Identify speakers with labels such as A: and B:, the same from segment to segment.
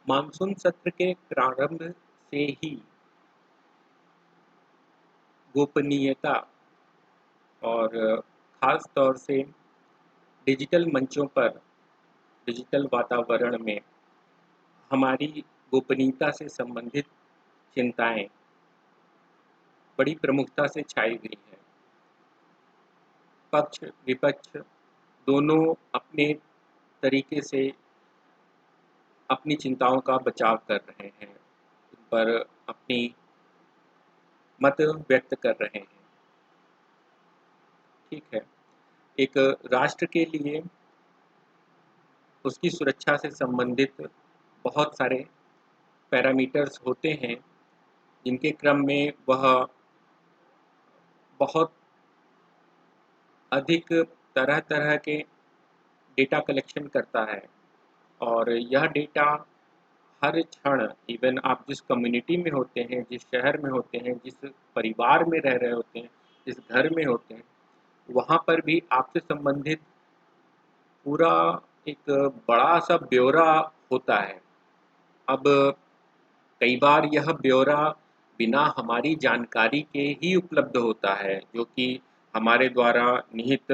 A: Monsoon सत्र के प्रारंभ से ही गोपनीयता और खास तौर से डिजिटल मंचों पर, डिजिटल वातावरण में हमारी गोपनीयता से संबंधित चिंताएं बड़ी प्रमुखता से छाई हुई है। पक्ष विपक्ष दोनों अपने तरीके से अपनी चिंताओं का बचाव कर रहे हैं, उन पर अपनी मत व्यक्त कर रहे हैं। ठीक है, एक राष्ट्र के लिए उसकी सुरक्षा से संबंधित बहुत सारे पैरामीटर्स होते हैं, जिनके क्रम में वह बहुत अधिक तरह-तरह के डेटा कलेक्शन करता है और यह डेटा हर क्षण, इवन आप जिस कम्युनिटी में होते हैं, जिस शहर में होते हैं, जिस परिवार में रह रहे होते हैं, जिस घर में होते हैं, वहाँ पर भी आपसे संबंधित पूरा एक बड़ा-सा ब्यौरा होता है। अब कई बार यह ब्यौरा बिना हमारी जानकारी के ही उपलब्ध होता है, जो कि हमारे द्वारा निहित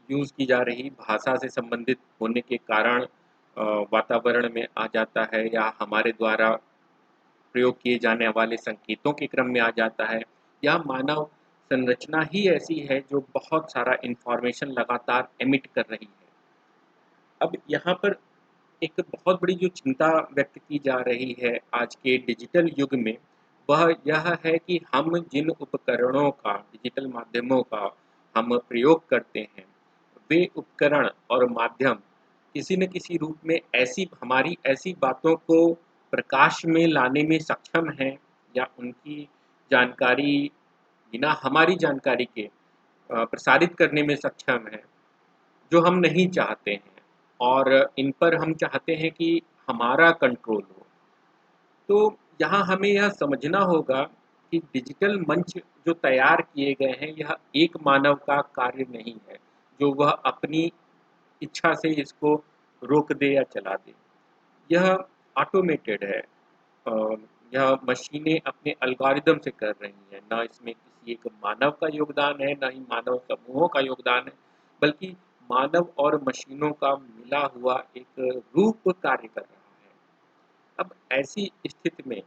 A: यूज़ की जा रही भाषा से संबंधित होने के कारण वातावरण में आ जाता है या हमारे द्वारा प्रयोग किए जाने वाले संकेतों के क्रम में आ जाता है, या मानव संरचना ही ऐसी है जो बहुत सारा इन्फॉर्मेशन लगातार एमिट कर रही है। अब यहाँ पर एक बहुत बड़ी जो चिंता व्यक्त की जा रही है आज के डिजिटल युग में, वह यह है कि हम जिन उपकरणों का, डिजिटल माध्यमों का हम प्रयोग करते हैं, वे उपकरण और माध्यम किसी न किसी रूप में ऐसी हमारी ऐसी बातों को प्रकाश में लाने में सक्षम हैं या उनकी जानकारी बिना हमारी जानकारी के प्रसारित करने में सक्षम है, जो हम नहीं चाहते हैं और इन पर हम चाहते हैं कि हमारा कंट्रोल हो। तो यहाँ हमें यह समझना होगा कि डिजिटल मंच जो तैयार किए गए हैं, यह एक मानव का कार्य नहीं है, जो वह अपनी इच्छा से इसको रोक दे या चला दे। यह ऑटोमेटेड है। अ, यह मशीनें अपने एल्गोरिदम से कर रही हैं, ना इसमें किसी एक मानव का योगदान है, ना ही मानव समूहों का योगदान है, बल्कि मानव और मशीनों का मिला हुआ एक रूप कार्य कर रहा है। अब ऐसी स्थिति में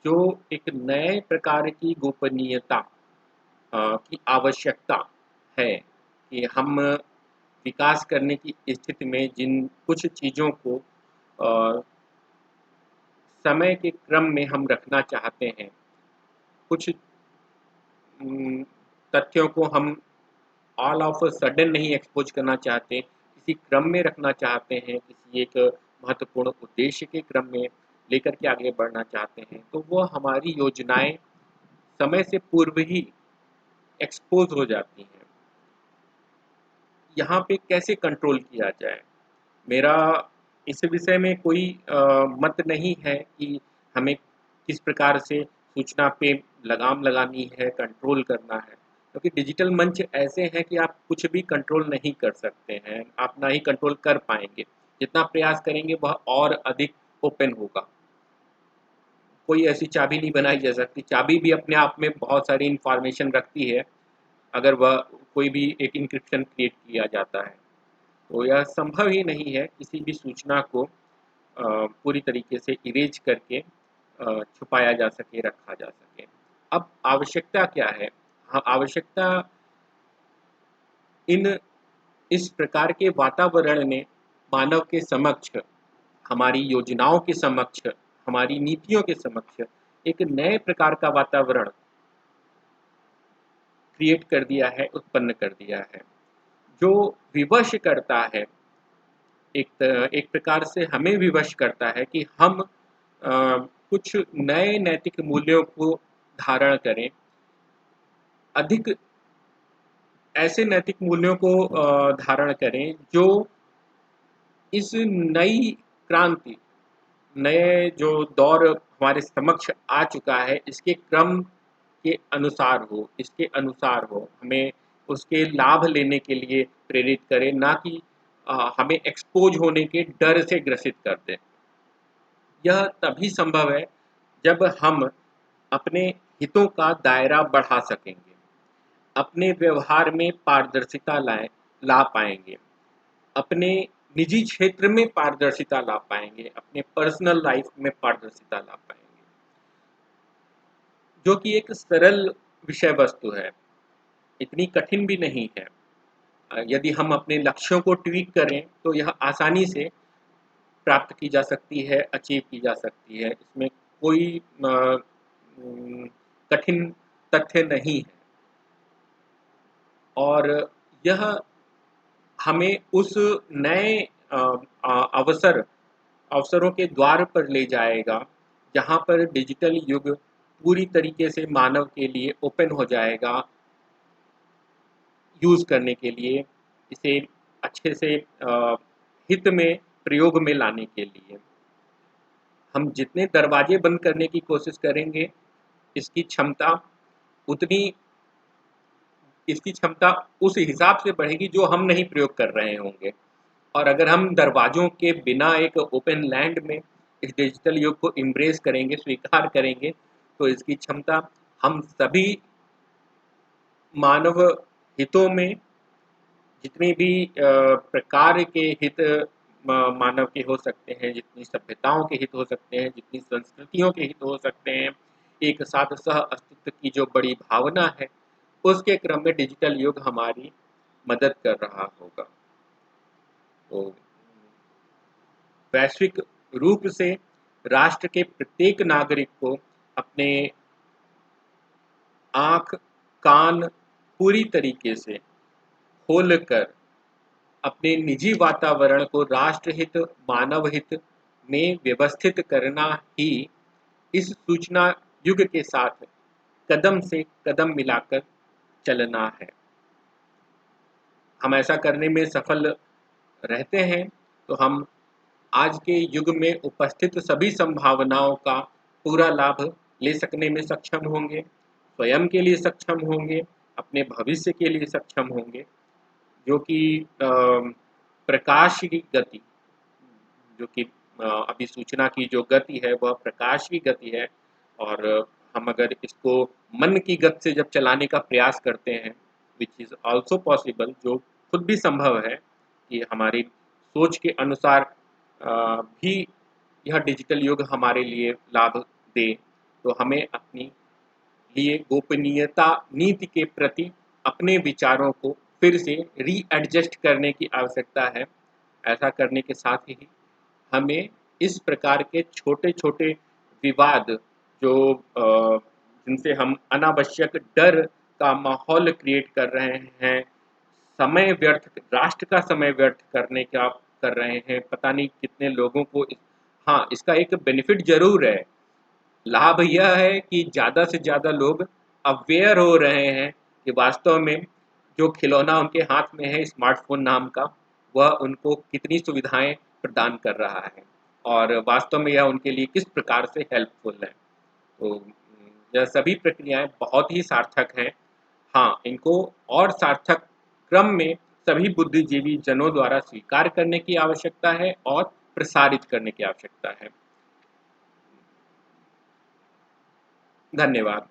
A: जो एक नए प्रकार की गोपनीयता की आवश्यकता है कि हम विकास करने की स्थिति में जिन कुछ चीज़ों को समय के क्रम में हम रखना चाहते हैं, कुछ तथ्यों को हम ऑल ऑफ अ सडन नहीं एक्सपोज करना चाहते, किसी क्रम में रखना चाहते हैं, किसी एक महत्वपूर्ण उद्देश्य के क्रम में लेकर के आगे बढ़ना चाहते हैं, तो वो हमारी योजनाएं समय से पूर्व ही एक्सपोज हो जाती हैं। यहाँ पे कैसे कंट्रोल किया जाए? मेरा इस विषय में कोई मत नहीं है कि हमें किस प्रकार से सूचना पे लगाम लगानी है, कंट्रोल करना है। क्योंकि डिजिटल मंच ऐसे हैं कि आप कुछ भी कंट्रोल नहीं कर सकते हैं, आप ना ही कंट्रोल कर पाएँगे। जितना प्रयास करेंगे वह और अधिक ओपन होगा। कोई ऐसी चाबी नहीं बनाई जा सकती, चाबी भी अपने आप में बहुत सारी इन्फॉर्मेशन रखती है, अगर वह कोई भी एक एन्क्रिप्शन क्रिएट किया जाता है। तो यह संभव ही नहीं है किसी भी सूचना को पूरी तरीके से इरेज करके छुपाया जा सके, रखा जा सके। अब आवश्यकता क्या है? हाँ, आवश्यकता इन इस प्रकार के वातावरण ने मानव के समक्ष, हमारी योजनाओं के समक्ष, हमारी नीतियों के समक्ष एक नए प्रकार का वातावरण क्रिएट कर दिया है, उत्पन्न कर दिया है, जो विवश करता है, एक प्रकार से हमें विवश करता है कि हम कुछ नए नैतिक मूल्यों को धारण करें, अधिक ऐसे नैतिक मूल्यों को धारण करें जो इस नई क्रांति, नए जो दौर हमारे समक्ष आ चुका है, इसके क्रम के अनुसार हो, इसके अनुसार हो, हमें उसके लाभ लेने के लिए प्रेरित करे, ना कि हमें एक्सपोज होने के डर से ग्रसित कर दे। यह तभी संभव है जब हम अपने हितों का दायरा बढ़ा सकेंगे, अपने व्यवहार में पारदर्शिता ला पाएंगे, अपने निजी क्षेत्र में पारदर्शिता ला पाएंगे, अपने पर्सनल लाइफ में पारदर्शिता ला पाएंगे, जो कि एक सरल विषय वस्तु है, इतनी कठिन भी नहीं है। यदि हम अपने लक्ष्यों को ट्वीक करें तो यह आसानी से प्राप्त की जा सकती है, अचीव की जा सकती है। इसमें कोई कठिन तथ्य नहीं है, और यह हमें उस नए अवसरों के द्वार पर ले जाएगा जहाँ पर डिजिटल युग पूरी तरीके से मानव के लिए ओपन हो जाएगा यूज़ करने के लिए, इसे अच्छे से हित में प्रयोग में लाने के लिए। हम जितने दरवाजे बंद करने की कोशिश करेंगे, इसकी क्षमता उतनी इसकी क्षमता उस हिसाब से बढ़ेगी जो हम नहीं प्रयोग कर रहे होंगे। और अगर हम दरवाज़ों के बिना एक ओपन लैंड में इस डिजिटल युग को एम्ब्रेस करेंगे, स्वीकार करेंगे, तो इसकी क्षमता हम सभी मानव हितों में, जितने भी प्रकार के हित मानव के हो सकते हैं, जितनी सभ्यताओं के हित हो सकते हैं, जितनी संस्कृतियों के हित हो सकते हैं, एक साथ सह अस्तित्व की जो बड़ी भावना है, उसके क्रम में डिजिटल युग हमारी मदद कर रहा होगा। तो वैश्विक रूप से राष्ट्र के प्रत्येक नागरिक को अपने आँख, कान पूरी तरीके से खोलकर अपने निजी वातावरण को राष्ट्रहित, मानव हित में व्यवस्थित करना ही इस सूचना युग के साथ कदम से कदम मिलाकर चलना है। हम ऐसा करने में सफल रहते हैं तो हम आज के युग में उपस्थित सभी संभावनाओं का पूरा लाभ ले सकने में सक्षम होंगे, स्वयं के लिए सक्षम होंगे, अपने भविष्य के लिए सक्षम होंगे, जो कि प्रकाश की गति, जो कि अभी सूचना की जो गति है वह प्रकाश की गति है। और हम अगर इसको मन की गति से जब चलाने का प्रयास करते हैं, विच इज़ ऑल्सो पॉसिबल, जो खुद भी संभव है कि हमारी सोच के अनुसार भी यह डिजिटल युग हमारे लिए लाभ दे, तो हमें अपनी लिए गोपनीयता नीति के प्रति अपने विचारों को फिर से रीएडजस्ट करने की आवश्यकता है। ऐसा करने के साथ ही हमें इस प्रकार के छोटे-छोटे विवाद, जो जिनसे हम अनावश्यक डर का माहौल क्रिएट कर रहे हैं, समय व्यर्थ, राष्ट्र का समय व्यर्थ करने का कर रहे हैं, पता नहीं कितने लोगों को हाँ, इसका एक बेनिफिट ज़रूर है। लाभ यह है कि ज़्यादा से ज़्यादा लोग अवेयर हो रहे हैं कि वास्तव में जो खिलौना उनके हाथ में है स्मार्टफ़ोन नाम का, वह उनको कितनी सुविधाएँ प्रदान कर रहा है और वास्तव में यह उनके लिए किस प्रकार से हेल्पफुल है। तो यह सभी प्रक्रियाएँ बहुत ही सार्थक हैं। हाँ, इनको और सार्थक क्रम में सभी बुद्धिजीवी जनों द्वारा स्वीकार करने की आवश्यकता है और प्रसारित करने की आवश्यकता है। धन्यवाद।